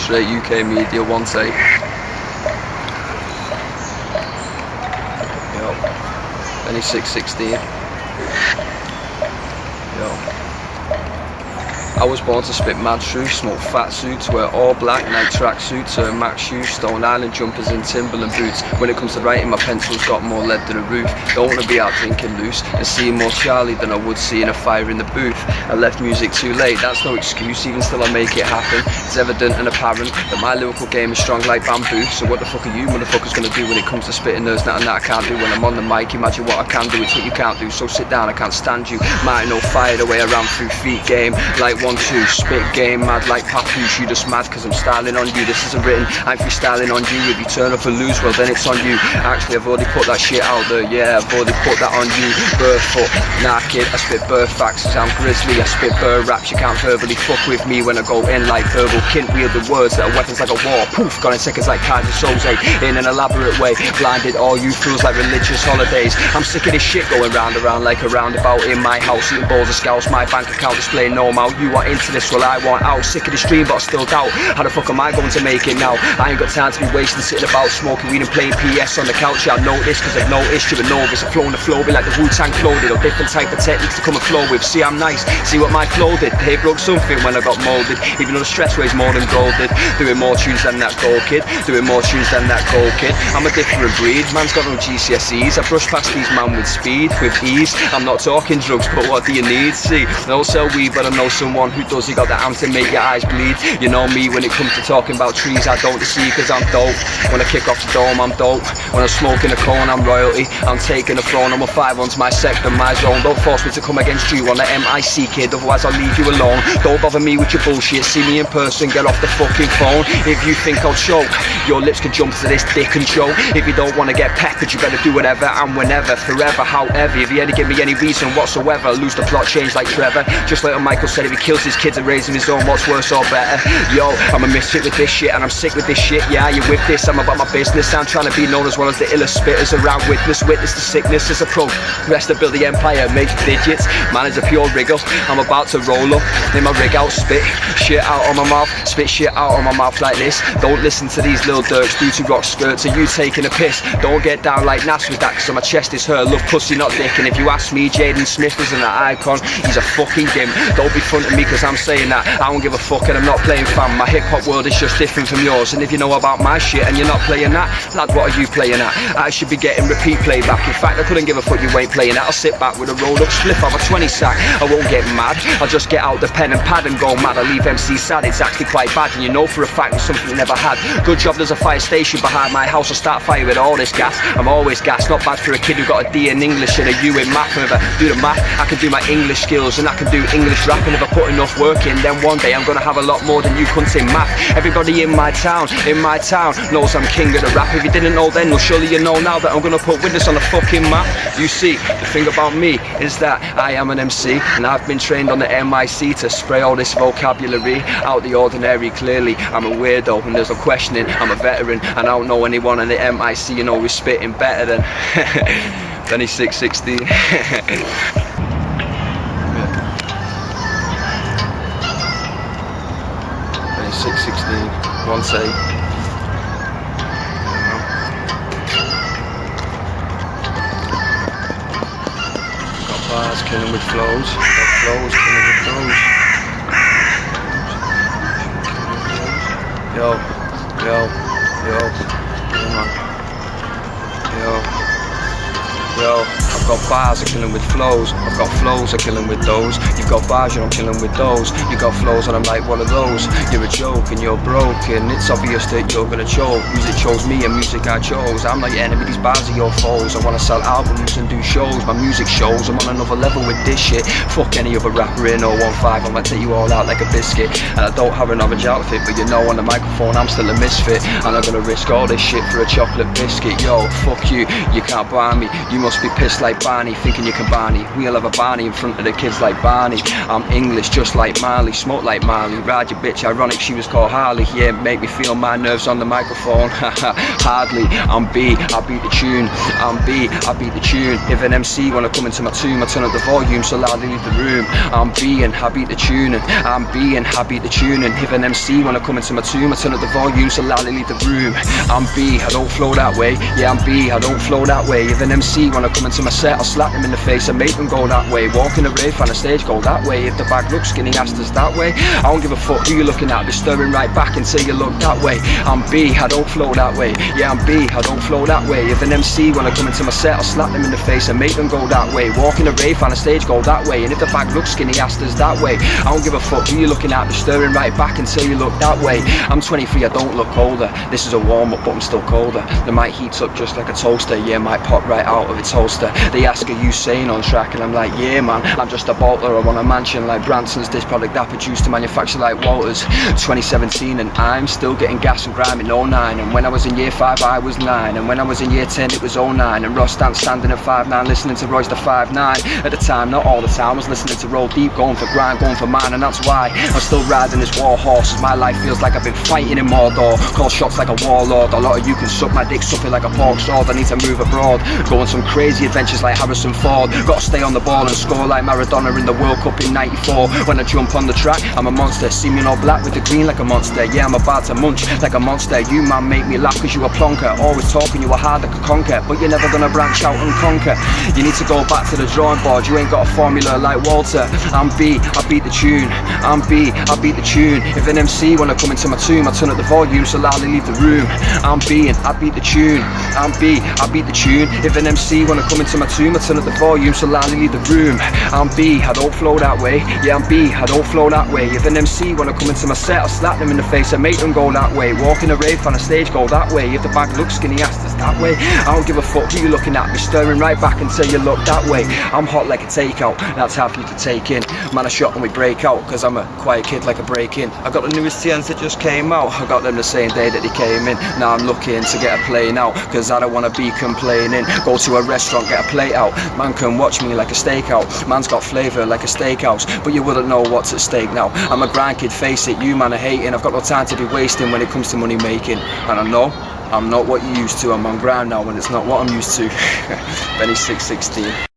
straight UK media, one take. Yo, Benny 616. Yo. I was born to spit mad truth, smoke fat suits, wear all black night track suits, turn max shoes, Stone Island jumpers and Timberland boots. When it comes to writing, my pencil's got more lead than a roof. Don't wanna be out drinking loose and seeing more Charlie than I would seeing a fire in the booth. I left music too late, that's no excuse, even still I make it happen. It's evident and apparent that my lyrical game is strong like bamboo. So what the fuck are you motherfuckers gonna do when it comes to spitting? There's nothing that I can't do when I'm on the mic. Imagine what I can do, it's what you can't do, so sit down, I can't stand you. Might know fire the way around through feet game, like 1-2, spit game, mad like Papoose. You just mad cause I'm styling on you, this isn't written, I'm freestyling on you. If you turn up and lose, well then it's on you. Actually I've already put that shit out there, yeah, I've already put that on you. Barefoot, nah kid, I spit bird facts cause I'm grizzly. I spit bird raps, you can't verbally fuck with me when I go in like verbal kint. Wield the words that are weapons like a war, poof, gone in seconds like Kaiser Soze. In an elaborate way, blinded all you fools like religious holidays. I'm sick of this shit going round around like a roundabout in my house, eating balls of scouts, my bank account displaying no amount. You are into this, well I want out. Sick of this dream but I still doubt, how the fuck am I going to make it now? I ain't got time to be wasting sitting about smoking weed and playing PS on the couch. Yeah, I know this cause I've noticed you're a novice. I'm flowing the flow be like the Wu-Tang floated, or different type of techniques to come and flow with. See I'm nice, see what my flow did. They broke something when I got molded, even though the stress weighs more than gold did. Doing more tunes than that gold kid, doing more tunes than that gold kid. I'm a different breed, man's got no GCSEs. I brush past these man with speed, with ease. I'm not talking drugs but what do you need? See, I don't sell weed but I know someone who does. He got the arm to make your eyes bleed. You know me when it comes to talking about trees, I don't deceive cause I'm dope. When I kick off the dome I'm dope, when I'm smoking a cone I'm royalty. I'm taking the throne, I'm a 5-1's my sector, my zone. Don't force me to come against you on the MIC kid, otherwise I'll leave you alone. Don't bother me with your bullshit, see me in person, get off the fucking phone. If you think I'll choke, your lips can jump to this dick and choke. If you don't wanna get peppered you better do whatever and whenever, forever, however. If you ever give me any reason whatsoever, lose the plot, change like Trevor. Just like Michael said, if he kills his kids and raises his own, what's worse or better? Yo, I'm a misfit with this shit and I'm sick with this shit. Yeah, you with this, I'm about my business. I'm trying to be known as one of the illest spitters around. Witness the sickness as a progress to build the empire, make digits. Man is a pure wriggle, I'm about to roll up in my rig out, spit shit out on my mouth, spit shit out on my mouth like this. Don't listen to these little dirks, due to rock skirts. Are you taking a piss? Don't get down like Nas with that cause on my chest is her. Love pussy not dick, and if you ask me, Jaden Smith isn't an icon, he's a fucking dim. Don't be fronting me cause I'm saying that, I don't give a fuck and I'm not playing fan. My hip hop world is just different from yours, and if you know about my shit and you're not playing that, lad what are you playing at? I should be getting repeat playback. In fact I couldn't give a fuck you ain't playing that. I'll sit back with a rolled up spliff of a 20 sack. I won't get mad, I'll just get out the pen and pad and go mad. I leave MC sad, it's actually quite bad, and you know for a fact it's something you never had. Good job there's a fire station behind my house, I'll start fire with all this gas. I'm always gas, not bad for a kid who got a D in English and a U in math. And if I do the math, I can do my English skills and I can do English rap, and if I put enough work in, then one day I'm gonna have a lot more than you cunts in math. Everybody in my town knows I'm king of the rap. If you didn't know then, well surely you know now that I'm gonna put witness on the fucking map. You see, the thing about me is that I am an MC, and I've been trained on the MIC to spray all this vocabulary out the ordinary. Clearly I'm a weirdo and there's no questioning, I'm a veteran and I don't know anyone on the MIC, you know, who's spitting better than Benny 616. Benny 616, one take. Bars killing with flows, got flows killing with those. Yo, come on. Yo, I've got bars, I'm killing with flows. I've got flows, I'm killing with those. You've got bars, and I'm killing with those. You got flows, and I'm like one of those. You're a joke, and you're broken. It's obvious that you're gonna choke. Music chose me, and music I chose. I'm not your enemy, these bars are your foes. I wanna sell albums and do shows. My music shows, I'm on another level with this shit. Fuck any other rapper in 015, I'm gonna take you all out like a biscuit. And I don't have an orange outfit, but you know on the microphone I'm still a misfit. I'm not gonna risk all this shit for a chocolate biscuit. Yo, fuck you, you can't buy me. You must be pissed like like Barney, thinking you can Barney. We'll have a Barney in front of the kids like Barney. I'm English just like Marley, smoke like Marley. Ride your bitch, ironic she was called Harley. Yeah, make me feel my nerves on the microphone. Hardly, I'm B, I beat the tune. I'm B, I beat the tune. If an MC wanna come into my tune, I turn up the volume so loudly leave the room. I'm B and I beat the tuning. I'm B and I beat the tuning. If an MC wanna come into my tune, I turn up the volume so loudly leave the room. I'm B, I don't flow that way. Yeah, I'm B, I don't flow that way. If an MC wanna come into my set, I'll slap them in the face and make them go that way. Walk in the rave on the stage, go that way. If the bag looks skinny, asked us that way. I don't give a fuck who you're looking at, be stirring right back until you look that way. I'm B, I don't flow that way. Yeah, I'm B, I don't flow that way. If an MC wanna come into my set, I'll slap them in the face and make them go that way. Walk in the rave on the stage, go that way. And if the bag looks skinny, asked us that way. I don't give a fuck who you're looking at, be stirring right back until you look that way. I'm 23, I don't look older. This is a warm up, but I'm still colder. The mic heats up just like a toaster. Yeah, might pop right out of its holster. They ask, are you sane on track? And I'm like, yeah man, I'm just a bolter. I want a mansion like Branson's. This product that produced to manufacture like Walters. 2017 and I'm still getting gas and grime in 09. And when I was in year 5 I was 9. And when I was in year 10 it was 09. And Ross Dance standing at 5'9", listening to Royce the 5'9". At the time, not all the time, I was listening to Roll Deep, going for grind, going for mine. And that's why I'm still riding this war horse, as my life feels like I've been fighting in Mordor. Call shots like a warlord. A lot of you can suck my dick, something like a pork sword. I need to move abroad, go on some crazy adventures like Harrison Ford. Gotta stay on the ball and score like Maradona in the World Cup in '94. When I jump on the track, I'm a monster. See me in all black with the green like a monster. Yeah, I'm about to munch like a monster. You man make me laugh cause you a plonker. Always talking you are hard like a conquer, but you're never gonna branch out and conquer. You need to go back to the drawing board. You ain't got a formula like Walter. I'm B, I beat the tune. I'm B, I beat the tune. If an MC wanna come into my tune, I turn up the volume so loudly leave the room. I'm B and I beat the tune. I'm B, I beat the tune. If an MC wanna come into my tune, I turn up the volume so loudly leave the room. I'm B, I don't flow that way. Yeah, I'm B, I don't flow that way. If an MC wanna come into my set, I'll slap them in the face and make them go that way. Walk in a rave on a stage, go that way. If the bag looks skinny, asked us that way. I don't give a fuck who you're looking at, be stirring right back until you look that way. I'm hot like a takeout, that's hard for you to take in. Man, I shot when we break out, cause I'm a quiet kid like a break-in. I got the newest TNs that just came out, I got them the same day that they came in. Now I'm looking to get a plane out, cause I don't wanna be complaining. Go to a restaurant, get a plate out. Man can watch me like a stakeout. Man's got flavour like a steakhouse, but you wouldn't know what's at stake now. I'm a grind kid, face it, you man are hating. I've got no time to be wasting when it comes to money making. And I know I'm not what you used to. I'm on ground now when it's not what I'm used to. Benny 616.